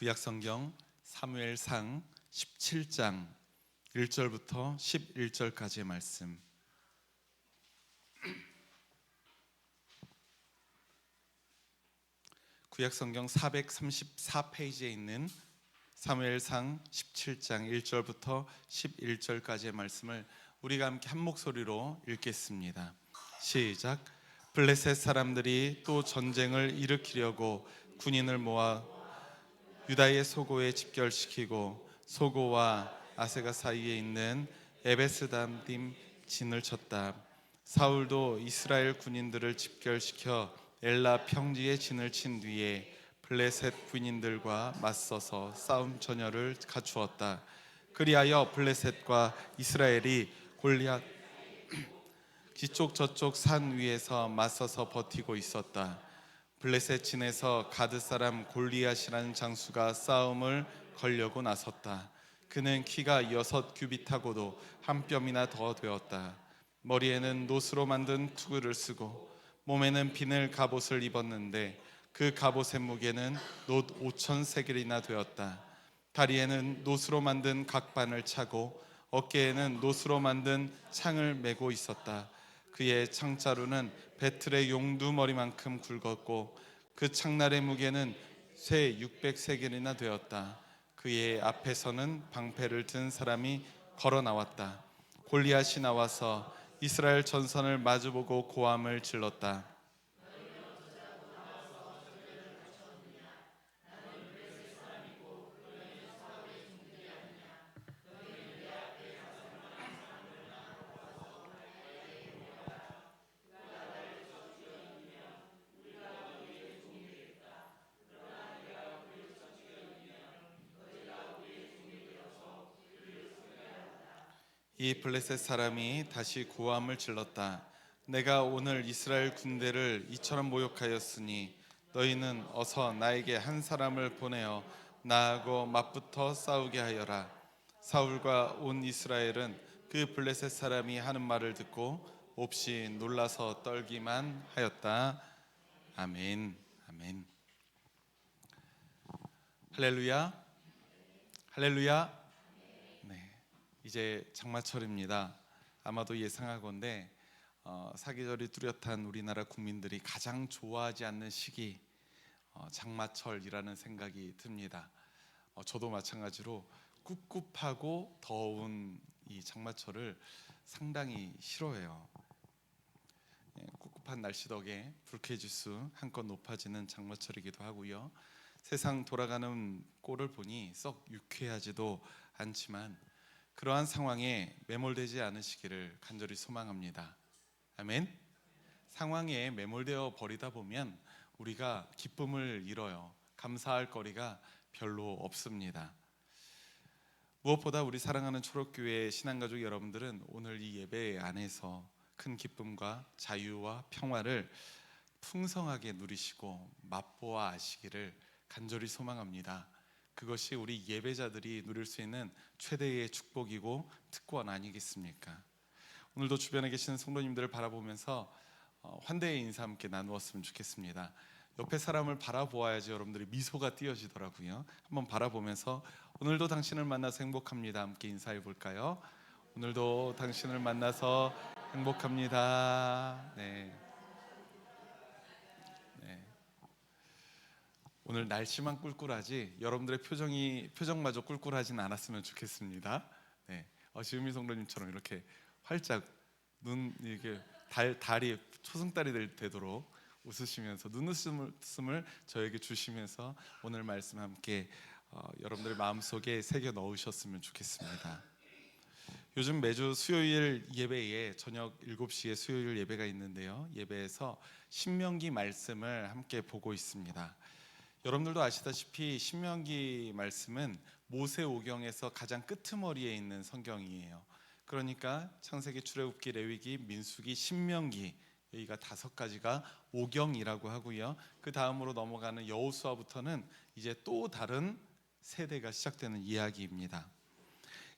구약성경 사무엘상 17장 1절부터 11절까지의 말씀. 구약성경 434페이지에 있는 사무엘상 17장 1절부터 11절까지의 말씀을 우리가 함께 한 목소리로 읽겠습니다. 시작. 블레셋 사람들이 또 전쟁을 일으키려고 군인을 모아 유다의 소고에 집결시키고 소고와 아세가 사이에 있는 에베스담딤 진을 쳤다. 사울도 이스라엘 군인들을 집결시켜 엘라 평지에 진을 친 뒤에 블레셋 군인들과 맞서서 싸움 전열을 갖추었다. 그리하여 블레셋과 이스라엘이 골리앗 기쪽 저쪽 산 위에서 맞서서 버티고 있었다. 블레셋 진에서 가드 사람 골리앗이라는 장수가 싸움을 걸려고 나섰다. 그는 키가 6규빗하고도 한 뼘이나 더 되었다. 머리에는 노스로 만든 투구를 쓰고 몸에는 비늘 갑옷을 입었는데 그 갑옷의 무게는 놋 5,000세겔이나 되었다. 다리에는 노스로 만든 각반을 차고 어깨에는 노스로 만든 창을 메고 있었다. 그의 창자루는 배틀의 용두머리만큼 굵었고 그 창날의 무게는 쇠 600세겔이나 되었다. 그의 앞에서는 방패를 든 사람이 걸어 나왔다. 골리앗이 나와서 이스라엘 전선을 마주보고 고함을 질렀다. 이 블레셋 사람이 다시 고함을 질렀다. 내가 오늘 이스라엘 군대를 이처럼 모욕하였으니 너희는 어서 나에게 한 사람을 보내어 나하고 맞붙어 싸우게 하여라. 사울과 온 이스라엘은 그 블레셋 사람이 하는 말을 듣고 몹시 놀라서 떨기만 하였다. 아멘. 아멘. 할렐루야. 할렐루야. 이제 장마철입니다. 아마도 예상하건대 사계절이 뚜렷한 우리나라 국민들이 가장 좋아하지 않는 시기 장마철이라는 생각이 듭니다. 저도 마찬가지로 꿉꿉하고 더운 이 장마철을 상당히 싫어해요. 꿉꿉한 날씨 덕에 불쾌지수 한껏 높아지는 장마철이기도 하고요. 세상 돌아가는 꼴을 보니 썩 유쾌하지도 않지만 그러한 상황에 매몰되지 않으시기를 간절히 소망합니다. 아멘. 상황에 매몰되어 버리다 보면 우리가 기쁨을 잃어요. 감사할 거리가 별로 없습니다. 무엇보다 우리 사랑하는 초록교회 신앙가족 여러분들은 오늘 이 예배 안에서 큰 기쁨과 자유와 평화를 풍성하게 누리시고 맛보아 아시기를 간절히 소망합니다. 그것이 우리 예배자들이 누릴 수 있는 최대의 축복이고 특권 아니겠습니까? 오늘도 주변에 계시는 성도님들을 바라보면서 환대의 인사 함께 나누었으면 좋겠습니다. 옆에 사람을 바라보아야지 여러분들이 미소가 띄어지더라고요. 한번 바라보면서 오늘도 당신을 만나서 행복합니다. 함께 인사해 볼까요? 오늘도 당신을 만나서 행복합니다. 네. 오늘 날씨만 꿀꿀하지 여러분들의 표정마저 꿀꿀하진 않았으면 좋겠습니다. 네, 지은미 성도님처럼 이렇게 활짝 눈 이렇게 달이 초승달이 되도록 웃으시면서 눈웃음을 저에게 주시면서 오늘 말씀 함께 여러분들의 마음속에 새겨 넣으셨으면 좋겠습니다. 요즘 매주 수요일 예배에 저녁 7시에 수요일 예배가 있는데요. 예배에서 신명기 말씀을 함께 보고 있습니다. 여러분들도 아시다시피 신명기 말씀은 모세오경에서 가장 끄트머리에 있는 성경이에요. 그러니까 창세기, 출애굽기, 레위기, 민수기, 신명기 여기가 5가지가 오경이라고 하고요. 그 다음으로 넘어가는 여호수아부터는 이제 또 다른 세대가 시작되는 이야기입니다.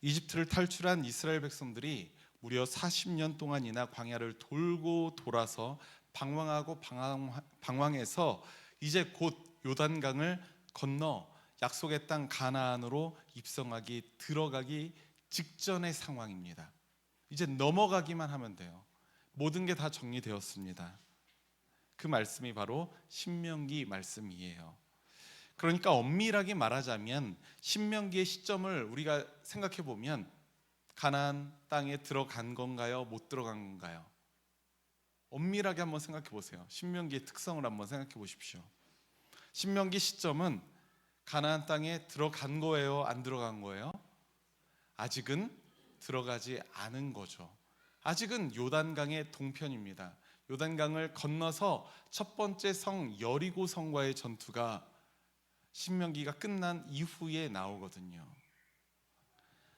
이집트를 탈출한 이스라엘 백성들이 무려 40년 동안이나 광야를 돌고 돌아서 방황하고 방황해서 이제 곧 요단강을 건너 약속의 땅 가나안으로 입성하기 들어가기 직전의 상황입니다. 이제 넘어가기만 하면 돼요. 모든 게 다 정리되었습니다. 그 말씀이 바로 신명기 말씀이에요. 그러니까 엄밀하게 말하자면 신명기의 시점을 우리가 생각해 보면 가나안 땅에 들어간 건가요? 못 들어간 건가요? 엄밀하게 한번 생각해 보세요. 신명기의 특성을 한번 생각해 보십시오. 신명기 시점은 가나안 땅에 들어간 거예요? 안 들어간 거예요? 아직은 들어가지 않은 거죠. 아직은 요단강의 동편입니다. 요단강을 건너서 첫 번째 성 여리고 성과의 전투가 신명기가 끝난 이후에 나오거든요.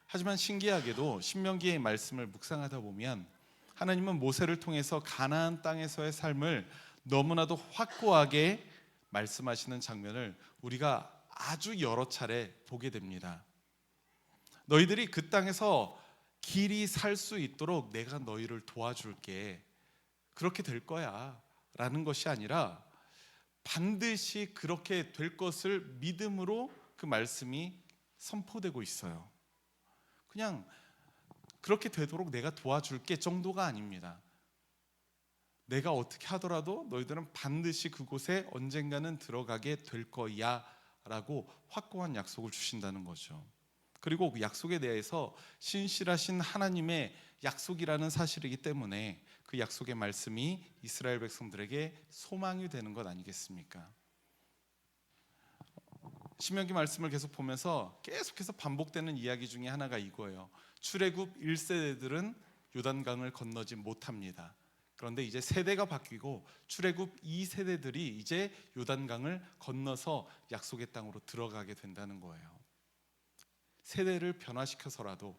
하지만 신기하게도 신명기의 말씀을 묵상하다 보면 하나님은 모세를 통해서 가나안 땅에서의 삶을 너무나도 확고하게 말씀하시는 장면을 우리가 아주 여러 차례 보게 됩니다. 너희들이 그 땅에서 길이 살 수 있도록 내가 너희를 도와줄게. 그렇게 될 거야 라는 것이 아니라 반드시 그렇게 될 것을 믿음으로 그 말씀이 선포되고 있어요. 그냥 그렇게 되도록 내가 도와줄게 정도가 아닙니다. 내가 어떻게 하더라도 너희들은 반드시 그곳에 언젠가는 들어가게 될 거야 라고 확고한 약속을 주신다는 거죠. 그리고 그 약속에 대해서 신실하신 하나님의 약속이라는 사실이기 때문에 그 약속의 말씀이 이스라엘 백성들에게 소망이 되는 것 아니겠습니까? 신명기 말씀을 계속 보면서 계속해서 반복되는 이야기 중에 하나가 이거예요. 출애굽 1세대들은 요단강을 건너지 못합니다. 그런데 이제 세대가 바뀌고 출애굽 2세대들이 이제 요단강을 건너서 약속의 땅으로 들어가게 된다는 거예요. 세대를 변화시켜서라도,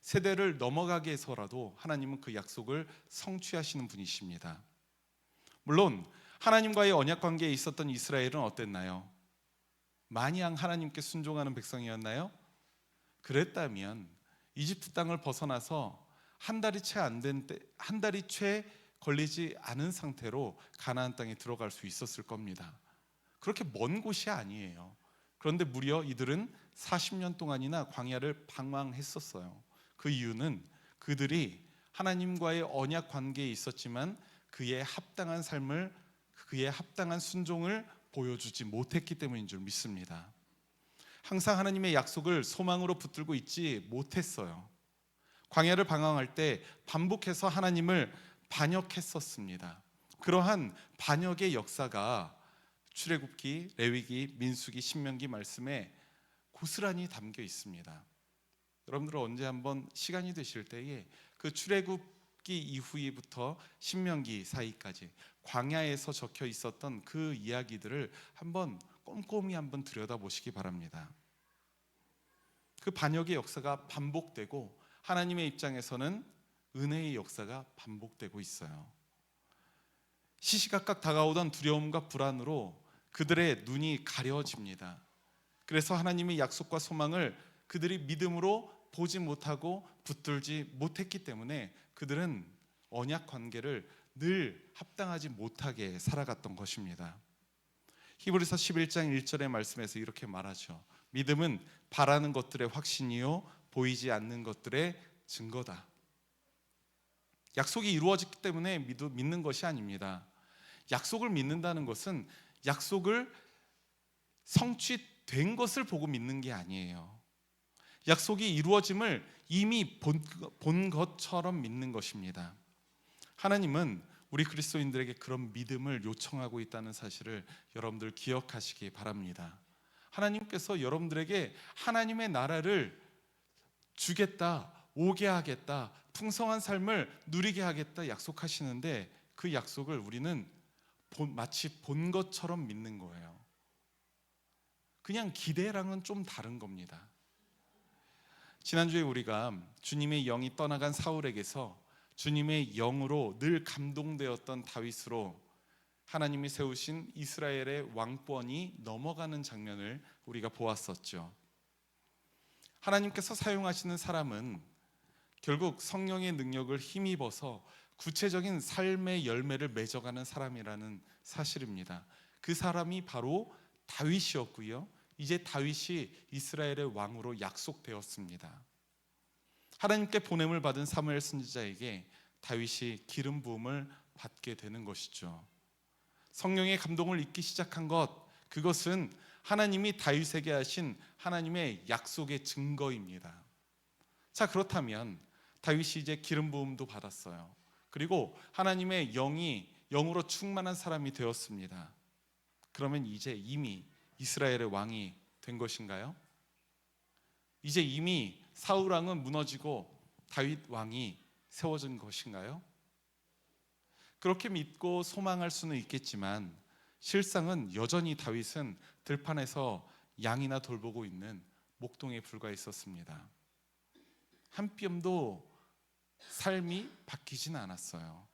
세대를 넘어가게 해서라도 하나님은 그 약속을 성취하시는 분이십니다. 물론 하나님과의 언약 관계에 있었던 이스라엘은 어땠나요? 마냥 하나님께 순종하는 백성이었나요? 그랬다면 이집트 땅을 벗어나서 한 달이 채 걸리지 않은 상태로 가나안 땅에 들어갈 수 있었을 겁니다. 그렇게 먼 곳이 아니에요. 그런데 무려 이들은 40년 동안이나 광야를 방황했었어요. 그 이유는 그들이 하나님과의 언약 관계에 있었지만 그의 합당한 삶을, 그의 합당한 순종을 보여주지 못했기 때문인 줄 믿습니다. 항상 하나님의 약속을 소망으로 붙들고 있지 못했어요. 광야를 방황할 때 반복해서 하나님을 반역했었습니다. 그러한 반역의 역사가 출애굽기, 레위기, 민수기, 신명기 말씀에 고스란히 담겨 있습니다. 여러분들은 언제 한번 시간이 되실 때에 그 출애굽기 이후부터 신명기 사이까지 광야에서 적혀 있었던 그 이야기들을 한번 꼼꼼히 한번 들여다보시기 바랍니다. 그 반역의 역사가 반복되고 하나님의 입장에서는 은혜의 역사가 반복되고 있어요. 시시각각 다가오던 두려움과 불안으로 그들의 눈이 가려집니다. 그래서 하나님의 약속과 소망을 그들이 믿음으로 보지 못하고 붙들지 못했기 때문에 그들은 언약 관계를 늘 합당하지 못하게 살아갔던 것입니다. 히브리서 11장 1절의 말씀에서 이렇게 말하죠. 믿음은 바라는 것들의 확신이요 보이지 않는 것들의 증거다. 약속이 이루어졌기 때문에 믿는 것이 아닙니다. 약속을 믿는다는 것은 약속을 성취된 것을 보고 믿는 게 아니에요. 약속이 이루어짐을 이미 본 것처럼 믿는 것입니다. 하나님은 우리 그리스도인들에게 그런 믿음을 요청하고 있다는 사실을 여러분들 기억하시기 바랍니다. 하나님께서 여러분들에게 하나님의 나라를 주겠다, 오게 하겠다, 풍성한 삶을 누리게 하겠다 약속하시는데 그 약속을 우리는 마치 본 것처럼 믿는 거예요. 그냥 기대랑은 좀 다른 겁니다. 지난주에 우리가 주님의 영이 떠나간 사울에게서 주님의 영으로 늘 감동되었던 다윗으로 하나님이 세우신 이스라엘의 왕권이 넘어가는 장면을 우리가 보았었죠. 하나님께서 사용하시는 사람은 결국 성령의 능력을 힘입어서 구체적인 삶의 열매를 맺어가는 사람이라는 사실입니다. 그 사람이 바로 다윗이었고요. 이제 다윗이 이스라엘의 왕으로 약속되었습니다. 하나님께 보냄을 받은 사무엘 선지자에게 다윗이 기름 부음을 받게 되는 것이죠. 성령의 감동을 잊기 시작한 것, 그것은 하나님이 다윗에게 하신 하나님의 약속의 증거입니다. 자, 그렇다면 다윗이 이제 기름 부음도 받았어요. 그리고 하나님의 영으로 충만한 사람이 되었습니다. 그러면 이제 이미 이스라엘의 왕이 된 것인가요? 이제 이미 사울 왕은 무너지고 다윗 왕이 세워진 것인가요? 그렇게 믿고 소망할 수는 있겠지만 실상은 여전히 다윗은 들판에서 양이나 돌보고 있는 목동에 불과했었습니다. 한 뼘도 삶이 바뀌진 않았어요.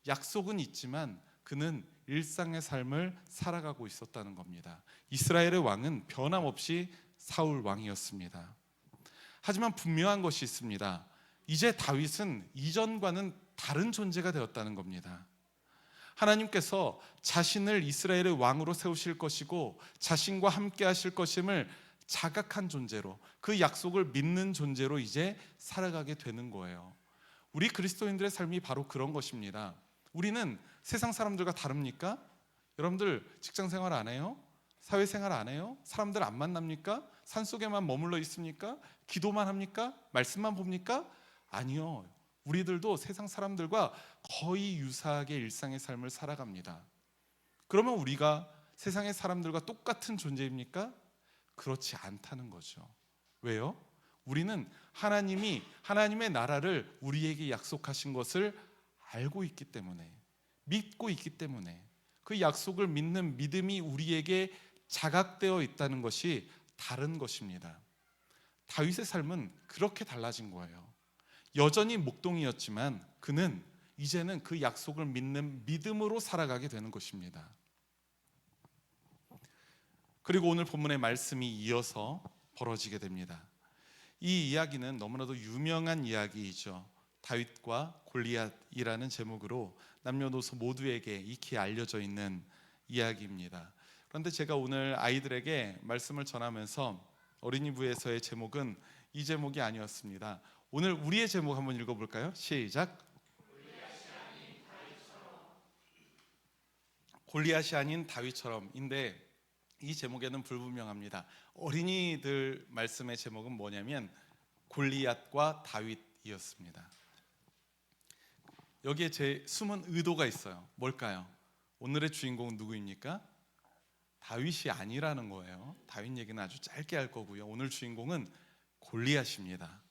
약속은 있지만 그는 일상의 삶을 살아가고 있었다는 겁니다. 이스라엘의 왕은 변함없이 사울 왕이었습니다. 하지만 분명한 것이 있습니다. 이제 다윗은 이전과는 다른 존재가 되었다는 겁니다. 하나님께서 자신을 이스라엘의 왕으로 세우실 것이고 자신과 함께 하실 것임을 자각한 존재로, 그 약속을 믿는 존재로 이제 살아가게 되는 거예요. 우리 그리스도인들의 삶이 바로 그런 것입니다. 우리는 세상 사람들과 다릅니까? 여러분들 직장생활 안 해요? 사회생활 안 해요? 사람들 안 만납니까? 산속에만 머물러 있습니까? 기도만 합니까? 말씀만 봅니까? 아니요. 우리들도 세상 사람들과 거의 유사하게 일상의 삶을 살아갑니다. 그러면 우리가 세상의 사람들과 똑같은 존재입니까? 그렇지 않다는 거죠. 왜요? 우리는 하나님의 나라를 우리에게 약속하신 것을 알고 있기 때문에, 믿고 있기 때문에, 그 약속을 믿는 믿음이 우리에게 자각되어 있다는 것이 다른 것입니다. 다윗의 삶은 그렇게 달라진 거예요. 여전히 목동이었지만 그는 이제는 그 약속을 믿는 믿음으로 살아가게 되는 것입니다. 그리고 오늘 본문의 말씀이 이어서 벌어지게 됩니다. 이 이야기는 너무나도 유명한 이야기이죠. 다윗과 골리앗이라는 제목으로 남녀노소 모두에게 익히 알려져 있는 이야기입니다. 그런데 제가 오늘 아이들에게 말씀을 전하면서 어린이부에서의 제목은 이 제목이 아니었습니다. 오늘 우리의 제목 한번 읽어볼까요? 시작. 골리앗이 아닌 다윗처럼인데 이 제목에는 불분명합니다. 어린이들 말씀의 제목은 뭐냐면 골리앗과 다윗이었습니다. 여기에 제 숨은 의도가 있어요. 뭘까요? 오늘의 주인공은 누구입니까? 다윗이 아니라는 거예요. 다윗 얘기는 아주 짧게 할 거고요. 오늘 주인공은 골리앗입니다.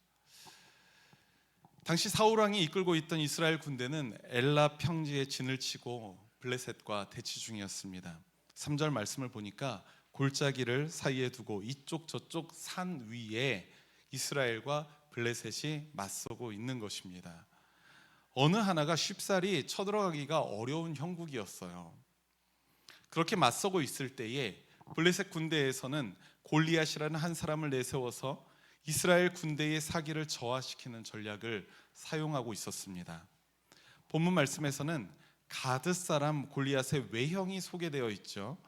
당시 사울 왕이 이끌고 있던 이스라엘 군대는 엘라 평지에 진을 치고 블레셋과 대치 중이었습니다. 3절 말씀을 보니까 골짜기를 사이에 두고 이쪽 저쪽 산 위에 이스라엘과 블레셋이 맞서고 있는 것입니다. 어느 하나가 쉽사리 쳐들어가기가 어려운 형국이었어요. 그렇게 맞서고 있을 때에 블레셋 군대에서는 골리앗이라는 한 사람을 내세워서 이스라엘 군대의 사기를 저하시키는 전략을 사용하고 있었습니다. 본문 말씀에서는 가드 사람 골리앗의 외형이 소개되어 있죠.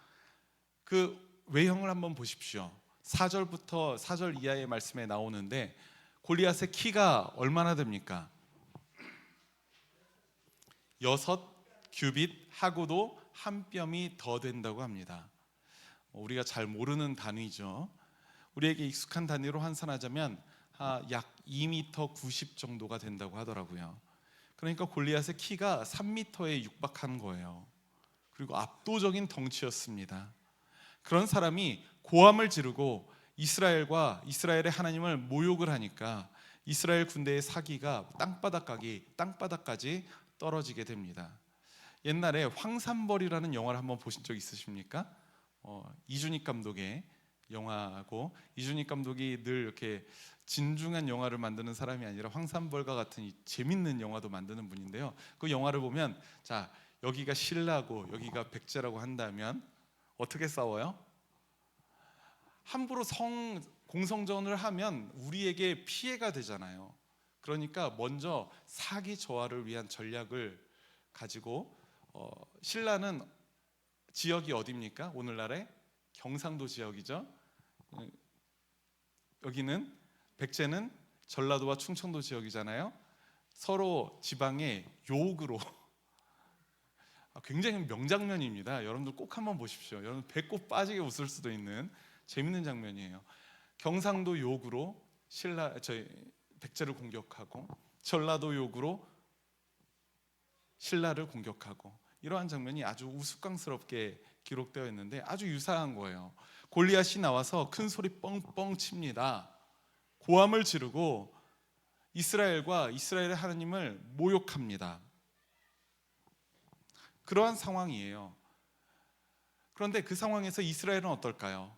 그 외형을 한번 보십시오. 4절부터 4절 이하의 말씀에 나오는데 골리앗의 키가 얼마나 됩니까? 6규빗 하고도 한 뼘이 더 된다고 합니다. 우리가 잘 모르는 단위죠. 우리에게 익숙한 단위로 환산하자면 약 2m 90 정도가 된다고 하더라고요. 그러니까 골리앗의 키가 3m에 육박한 거예요. 그리고 압도적인 덩치였습니다. 그런 사람이 고함을 지르고 이스라엘의 하나님을 모욕을 하니까 이스라엘 군대의 사기가 땅바닥까지 떨어지게 됩니다. 옛날에 황산벌이라는 영화를 한번 보신 적 있으십니까? 이준익 감독의 영화고, 이준익 감독이 늘 이렇게 진중한 영화를 만드는 사람이 아니라 황산벌과 같은 재밌는 영화도 만드는 분인데요. 그 영화를 보면 자, 여기가 신라고 여기가 백제라고 한다면 어떻게 싸워요? 함부로 공성전을 하면 우리에게 피해가 되잖아요. 그러니까 먼저 사기 저하를 위한 전략을 가지고 신라는 지역이 어디입니까? 오늘날의 경상도 지역이죠. 여기는 백제는 전라도와 충청도 지역이잖아요. 서로 지방의 욕으로 굉장히 명장면입니다. 여러분들 꼭 한번 보십시오. 여러분 배꼽 빠지게 웃을 수도 있는 재밌는 장면이에요. 경상도 욕으로 백제를 공격하고 전라도 욕으로 신라를 공격하고 이러한 장면이 아주 우스꽝스럽게 기록되어 있는데 아주 유사한 거예요. 골리앗이 나와서 큰 소리 뻥뻥 칩니다. 고함을 지르고 이스라엘과 이스라엘의 하나님을 모욕합니다. 그러한 상황이에요. 그런데 그 상황에서 이스라엘은 어떨까요?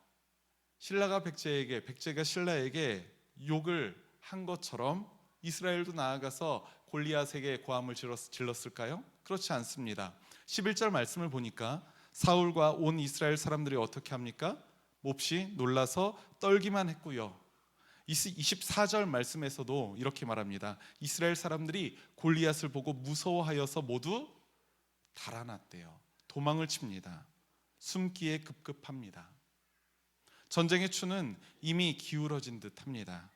신라가 백제에게, 백제가 신라에게 욕을 한 것처럼 이스라엘도 나아가서 골리앗에게 고함을 질렀을까요? 그렇지 않습니다. 11절 말씀을 보니까 사울과 온 이스라엘 사람들이 어떻게 합니까? 몹시 놀라서 떨기만 했고요. 24절 말씀에서도 이렇게 말합니다. 이스라엘 사람들이 골리앗을 보고 무서워하여서 모두 달아났대요. 도망을 칩니다. 숨기에 급급합니다. 전쟁의 추는 이미 기울어진 듯합니다.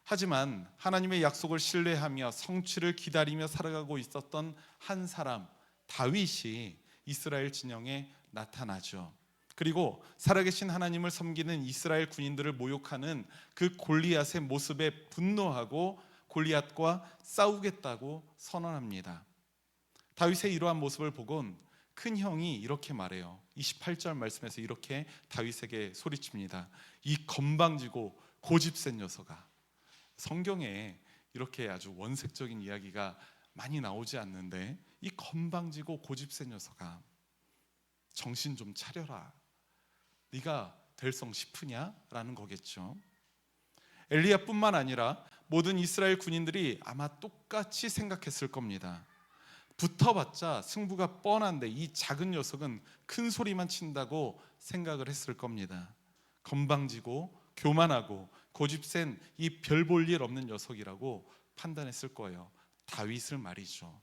하지만 하나님의 약속을 신뢰하며 성취를 기다리며 살아가고 있었던 한 사람 다윗이 이스라엘 진영에 나타나죠. 그리고 살아계신 하나님을 섬기는 이스라엘 군인들을 모욕하는 그 골리앗의 모습에 분노하고 골리앗과 싸우겠다고 선언합니다. 다윗의 이러한 모습을 보곤 큰 형이 이렇게 말해요. 28절 말씀에서 이렇게 다윗에게 소리칩니다. 이 건방지고 고집센 녀석아. 성경에 이렇게 아주 원색적인 이야기가 많이 나오지 않는데 이 건방지고 고집센 녀석아, 정신 좀 차려라. 네가 될성 싶으냐? 라는 거겠죠. 엘리야뿐만 아니라 모든 이스라엘 군인들이 아마 똑같이 생각했을 겁니다. 붙어봤자 승부가 뻔한데 이 작은 녀석은 큰 소리만 친다고 생각을 했을 겁니다. 건방지고 교만하고 고집센 이 별 볼 일 없는 녀석이라고 판단했을 거예요. 다윗을 말이죠.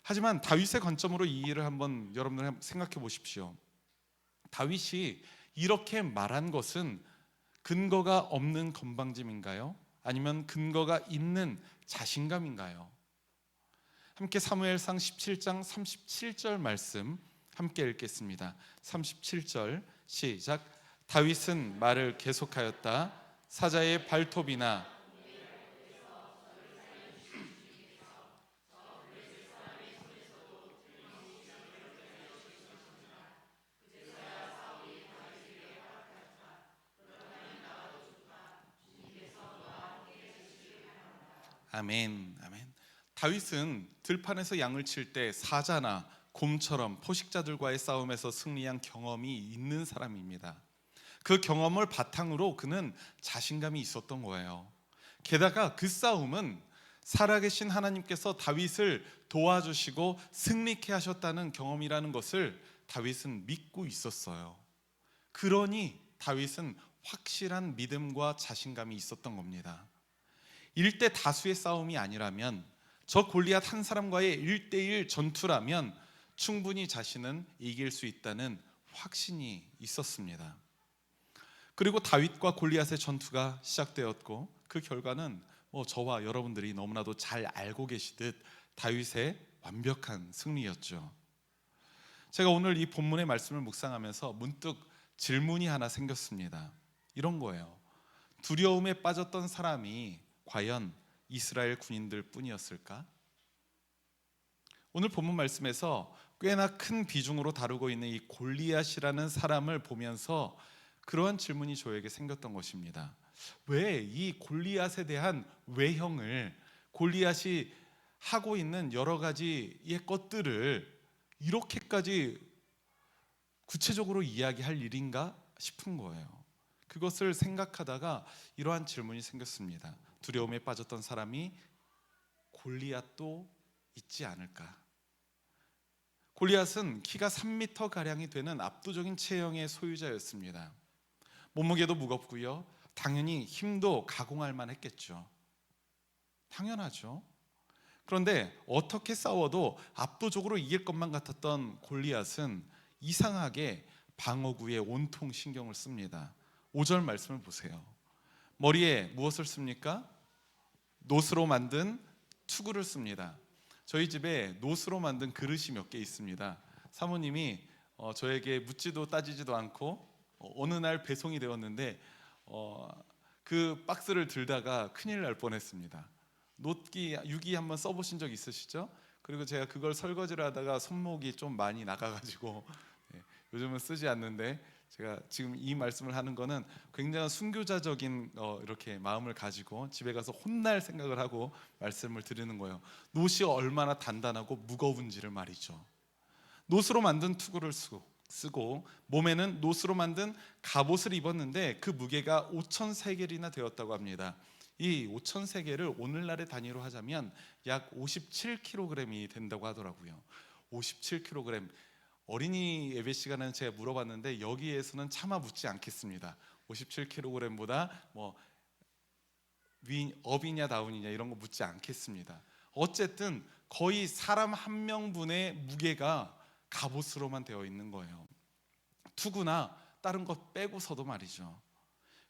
하지만 다윗의 관점으로 이 일을 한번 여러분들 생각해 보십시오. 다윗이 이렇게 말한 것은 근거가 없는 건방짐인가요? 아니면 근거가 있는 자신감인가요? 함께 사무엘상 17장 37절 말씀 함께 읽겠습니다. 37절 시작. 다윗은 말을 계속하였다. 사자의 발톱이나 아멘, 아멘. 다윗은 들판에서 양을 칠 때 사자나 곰처럼 포식자들과의 싸움에서 승리한 경험이 있는 사람입니다. 그 경험을 바탕으로 그는 자신감이 있었던 거예요. 게다가 그 싸움은 살아계신 하나님께서 다윗을 도와주시고 승리케 하셨다는 경험이라는 것을 다윗은 믿고 있었어요. 그러니 다윗은 확실한 믿음과 자신감이 있었던 겁니다. 1대 다수의 싸움이 아니라면, 저 골리앗 한 사람과의 1대1 전투라면 충분히 자신은 이길 수 있다는 확신이 있었습니다. 그리고 다윗과 골리앗의 전투가 시작되었고 그 결과는 저와 여러분들이 너무나도 잘 알고 계시듯 다윗의 완벽한 승리였죠. 제가 오늘 이 본문의 말씀을 묵상하면서 문득 질문이 하나 생겼습니다. 이런 거예요. 두려움에 빠졌던 사람이 과연 이스라엘 군인들 뿐이었을까? 오늘 본문 말씀에서 꽤나 큰 비중으로 다루고 있는 이 골리앗이라는 사람을 보면서 그러한 질문이 저에게 생겼던 것입니다. 왜 이 골리앗에 대한 외형을, 골리앗이 하고 있는 여러 가지의 것들을 이렇게까지 구체적으로 이야기할 일인가 싶은 거예요. 그것을 생각하다가 이러한 질문이 생겼습니다. 두려움에 빠졌던 사람이 골리앗도 있지 않을까? 골리앗은 키가 3m 가량이 되는 압도적인 체형의 소유자였습니다. 몸무게도 무겁고요. 당연히 힘도 가공할 만했겠죠. 당연하죠. 그런데 어떻게 싸워도 압도적으로 이길 것만 같았던 골리앗은 이상하게 방어구에 온통 신경을 씁니다. 5절 말씀을 보세요. 머리에 무엇을 씁니까? 노스로 만든 투구를 씁니다. 저희 집에 노스로 만든 그릇이 몇 개 있습니다. 사모님이 저에게 묻지도 따지지도 않고 어느 날 배송이 되었는데 그 박스를 들다가 큰일 날 뻔했습니다. 노기 유기 한번 써보신 적 있으시죠? 그리고 제가 그걸 설거지를 하다가 손목이 좀 많이 나가가지고 요즘은 쓰지 않는데, 제가 지금 이 말씀을 하는 거는 굉장히 순교자적인 이렇게 마음을 가지고 집에 가서 혼날 생각을 하고 말씀을 드리는 거예요. 노시 얼마나 단단하고 무거운지를 말이죠. 노스로 만든 투구를 쓰고 몸에는 노스로 만든 갑옷을 입었는데 그 무게가 5,000세겔이나 되었다고 합니다. 이 5,000세겔을 오늘날의 단위로 하자면 약 57kg이 된다고 하더라고요. 57kg. 어린이 예배 시간에는 제가 물어봤는데 여기에서는 차마 묻지 않겠습니다. 57kg보다 뭐 업이냐 다운이냐 이런 거 묻지 않겠습니다. 어쨌든 거의 사람 한 명분의 무게가 갑옷으로만 되어 있는 거예요. 투구나 다른 것 빼고서도 말이죠.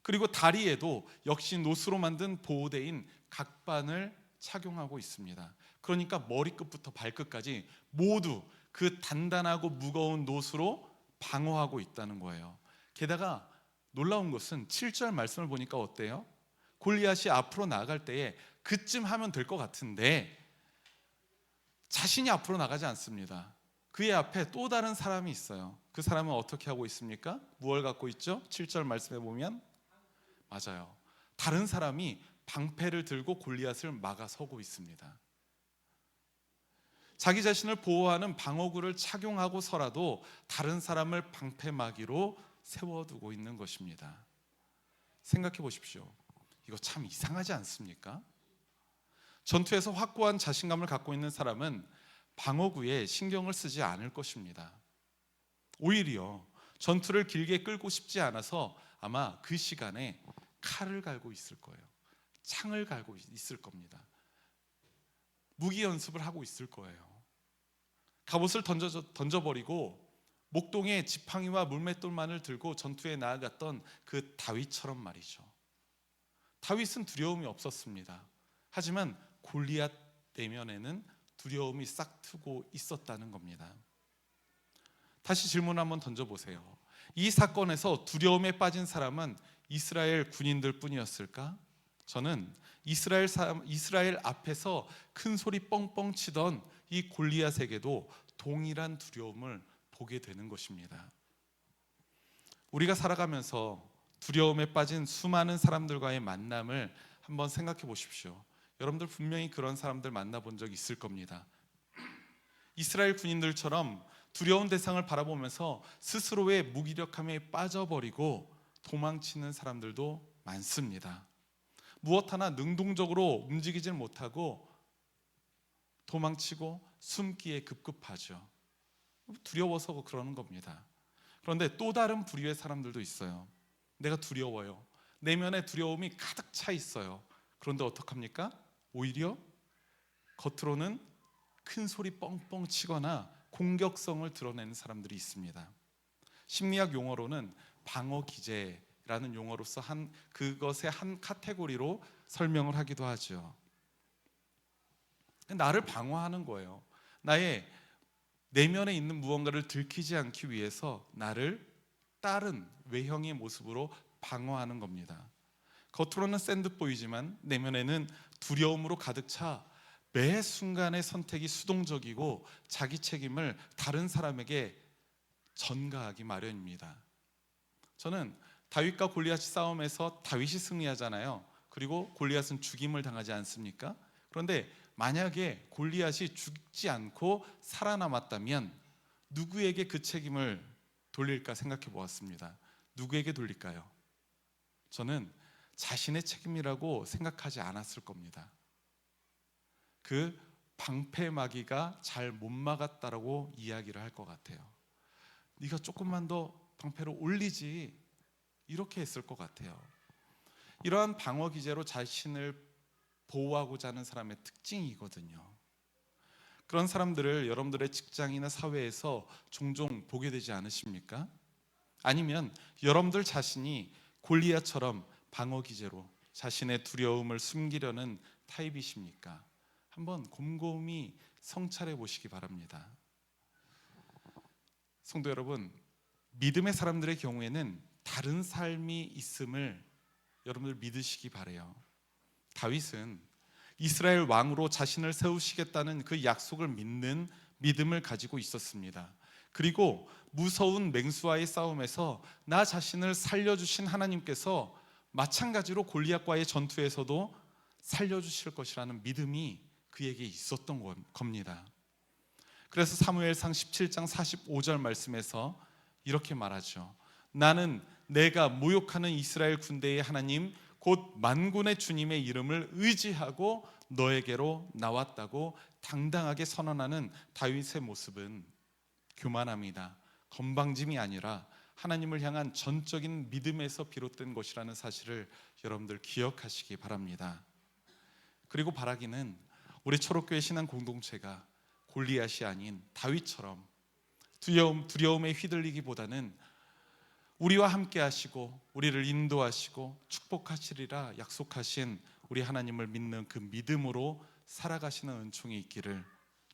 그리고 다리에도 역시 노스로 만든 보호대인 각반을 착용하고 있습니다. 그러니까 머리끝부터 발끝까지 모두 그 단단하고 무거운 노스로 방어하고 있다는 거예요. 게다가 놀라운 것은 7절 말씀을 보니까 어때요? 골리앗이 앞으로 나아갈 때에 그쯤 하면 될 것 같은데 자신이 앞으로 나가지 않습니다. 그의 앞에 또 다른 사람이 있어요. 그 사람은 어떻게 하고 있습니까? 무엇을 갖고 있죠? 7절 말씀에 보면 맞아요. 다른 사람이 방패를 들고 골리앗을 막아서고 있습니다. 자기 자신을 보호하는 방어구를 착용하고서라도 다른 사람을 방패막이로 세워두고 있는 것입니다. 생각해 보십시오. 이거 참 이상하지 않습니까? 전투에서 확고한 자신감을 갖고 있는 사람은 방어구에 신경을 쓰지 않을 것입니다. 오히려 전투를 길게 끌고 싶지 않아서 아마 그 시간에 칼을 갈고 있을 거예요. 창을 갈고 있을 겁니다. 무기 연습을 하고 있을 거예요. 갑옷을 던져버리고 목동에 지팡이와 물맷돌만을 들고 전투에 나아갔던 그 다윗처럼 말이죠. 다윗은 두려움이 없었습니다. 하지만 골리앗 내면에는 두려움이 싹트고 있었다는 겁니다. 다시 질문 한번 던져보세요. 이 사건에서 두려움에 빠진 사람은 이스라엘 군인들 뿐이었을까? 저는 이스라엘 앞에서 큰 소리 뻥뻥 치던 이 골리앗에게도 동일한 두려움을 보게 되는 것입니다. 우리가 살아가면서 두려움에 빠진 수많은 사람들과의 만남을 한번 생각해 보십시오. 여러분들 분명히 그런 사람들 만나본 적 있을 겁니다. 이스라엘 군인들처럼 두려운 대상을 바라보면서 스스로의 무기력함에 빠져버리고 도망치는 사람들도 많습니다. 무엇 하나 능동적으로 움직이질 못하고 도망치고 숨기에 급급하죠. 두려워서 그러는 겁니다. 그런데 또 다른 부류의 사람들도 있어요. 내가 두려워요. 내면에 두려움이 가득 차 있어요. 그런데 어떡합니까? 오히려 겉으로는 큰 소리 뻥뻥 치거나 공격성을 드러내는 사람들이 있습니다. 심리학 용어로는 방어 기제라는 용어로서 그것의 한 카테고리로 설명을 하기도 하죠. 나를 방어하는 거예요. 나의 내면에 있는 무언가를 들키지 않기 위해서 나를 다른 외형의 모습으로 방어하는 겁니다. 겉으로는 샌드 보이지만 내면에는 두려움으로 가득 차 매 순간의 선택이 수동적이고 자기 책임을 다른 사람에게 전가하기 마련입니다. 저는 다윗과 골리앗 싸움에서 다윗이 승리하잖아요. 그리고 골리앗은 죽임을 당하지 않습니까? 그런데 만약에 골리앗이 죽지 않고 살아남았다면 누구에게 그 책임을 돌릴까 생각해 보았습니다. 누구에게 돌릴까요? 저는 자신의 책임이라고 생각하지 않았을 겁니다. 그 방패막이가 잘 못 막았다라고 이야기를 할 것 같아요. 네가 조금만 더 방패를 올리지, 이렇게 했을 것 같아요. 이러한 방어 기제로 자신을 보호하고자 하는 사람의 특징이거든요. 그런 사람들을 여러분들의 직장이나 사회에서 종종 보게 되지 않으십니까? 아니면 여러분들 자신이 골리앗처럼 방어 기제로 자신의 두려움을 숨기려는 타입이십니까? 한번 곰곰이 성찰해 보시기 바랍니다. 성도 여러분, 믿음의 사람들의 경우에는 다른 삶이 있음을 여러분들 믿으시기 바라요. 다윗은 이스라엘 왕으로 자신을 세우시겠다는 그 약속을 믿는 믿음을 가지고 있었습니다. 그리고 무서운 맹수와의 싸움에서 나 자신을 살려주신 하나님께서 마찬가지로 골리앗과의 전투에서도 살려주실 것이라는 믿음이 그에게 있었던 겁니다. 그래서 사무엘상 17장 45절 말씀에서 이렇게 말하죠. 나는 내가 모욕하는 이스라엘 군대의 하나님 곧 만군의 주님의 이름을 의지하고 너에게로 나왔다고 당당하게 선언하는 다윗의 모습은 교만함이다, 건방짐이 아니라 하나님을 향한 전적인 믿음에서 비롯된 것이라는 사실을 여러분들 기억하시기 바랍니다. 그리고 바라기는 우리 초록교회 신앙 공동체가 골리앗이 아닌 다윗처럼 두려움에 휘둘리기보다는 우리와 함께 하시고 우리를 인도하시고 축복하시리라 약속하신 우리 하나님을 믿는 그 믿음으로 살아가시는 은총이 있기를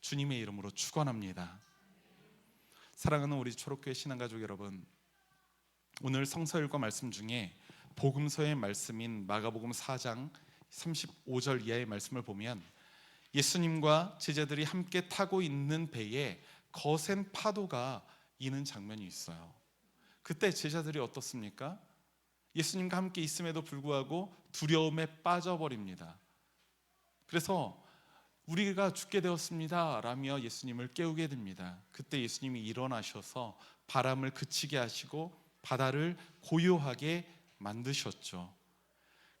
주님의 이름으로 축원합니다. 사랑하는 우리 초록교회 신앙가족 여러분, 오늘 성서일과 말씀 중에 복음서의 말씀인 마가복음 4장 35절 이하의 말씀을 보면 예수님과 제자들이 함께 타고 있는 배에 거센 파도가 이는 장면이 있어요. 그때 제자들이 어떻습니까? 예수님과 함께 있음에도 불구하고 두려움에 빠져버립니다. 그래서 우리가 죽게 되었습니다 라며 예수님을 깨우게 됩니다. 그때 예수님이 일어나셔서 바람을 그치게 하시고 바다를 고요하게 만드셨죠.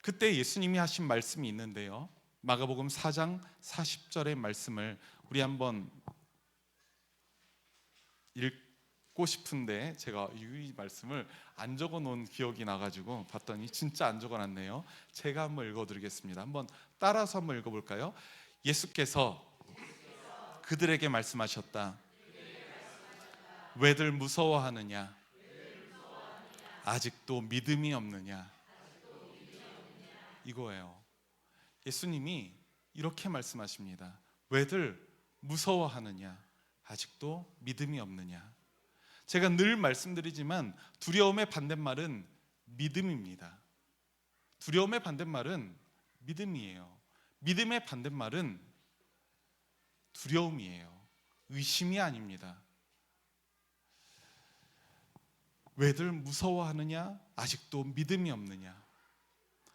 그때 예수님이 하신 말씀이 있는데요, 마가복음 4장 40절의 말씀을 우리 한번 읽고 싶은데 제가 이 말씀을 안 적어놓은 기억이 나가지고 봤더니 진짜 안 적어놨네요. 제가 한번 읽어드리겠습니다. 한번 따라서 한번 읽어볼까요? 예수께서 그들에게 말씀하셨다. 왜들 무서워하느냐? 아직도 믿음이 없느냐? 이거예요. 예수님이 이렇게 말씀하십니다. 왜들 무서워하느냐? 아직도 믿음이 없느냐? 제가 늘 말씀드리지만 두려움의 반대말은 믿음입니다. 두려움의 반대말은 믿음이에요. 믿음의 반대말은 두려움이에요. 의심이 아닙니다. 왜들 무서워하느냐? 아직도 믿음이 없느냐?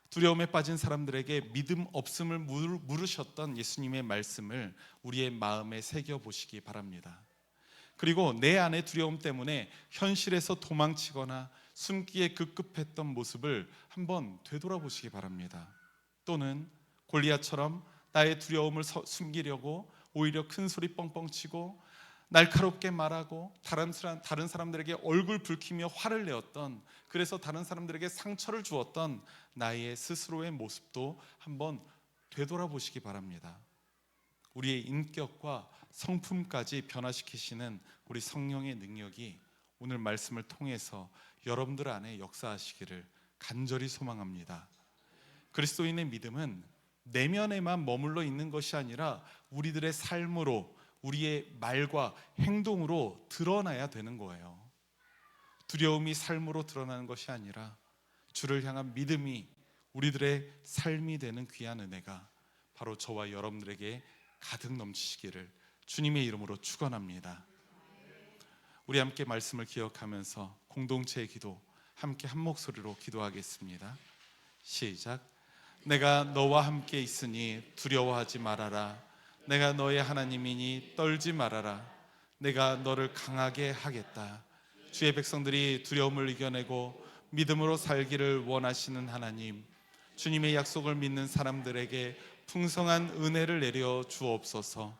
두려움에 빠진 사람들에게 믿음 없음을 물으셨던 예수님의 말씀을 우리의 마음에 새겨보시기 바랍니다. 그리고 내 안의 두려움 때문에 현실에서 도망치거나 숨기에 급급했던 모습을 한번 되돌아보시기 바랍니다. 또는 골리앗처럼 나의 두려움을 숨기려고 오히려 큰 소리 뻥뻥 치고 날카롭게 말하고 다른 사람들에게 얼굴 붉히며 화를 내었던, 그래서 다른 사람들에게 상처를 주었던 나의 스스로의 모습도 한번 되돌아보시기 바랍니다. 우리의 인격과 성품까지 변화시키시는 우리 성령의 능력이 오늘 말씀을 통해서 여러분들 안에 역사하시기를 간절히 소망합니다. 그리스도인의 믿음은 내면에만 머물러 있는 것이 아니라 우리들의 삶으로, 우리의 말과 행동으로 드러나야 되는 거예요. 두려움이 삶으로 드러나는 것이 아니라 주를 향한 믿음이 우리들의 삶이 되는 귀한 은혜가 바로 저와 여러분들에게 가득 넘치시기를 주님의 이름으로 축원합니다. 우리 함께 말씀을 기억하면서 공동체의 기도 함께 한 목소리로 기도하겠습니다. 시작. 내가 너와 함께 있으니 두려워하지 말아라. 내가 너의 하나님이니 떨지 말아라. 내가 너를 강하게 하겠다. 주의 백성들이 두려움을 이겨내고 믿음으로 살기를 원하시는 하나님, 주님의 약속을 믿는 사람들에게 풍성한 은혜를 내려 주옵소서.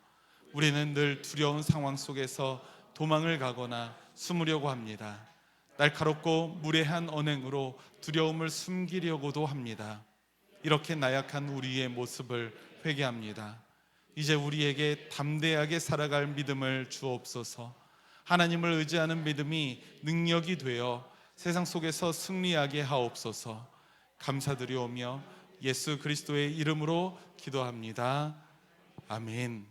우리는 늘 두려운 상황 속에서 도망을 가거나 숨으려고 합니다. 날카롭고 무례한 언행으로 두려움을 숨기려고도 합니다. 이렇게 나약한 우리의 모습을 회개합니다. 이제 우리에게 담대하게 살아갈 믿음을 주옵소서. 하나님을 의지하는 믿음이 능력이 되어 세상 속에서 승리하게 하옵소서. 감사드리오며 예수 그리스도의 이름으로 기도합니다. 아멘.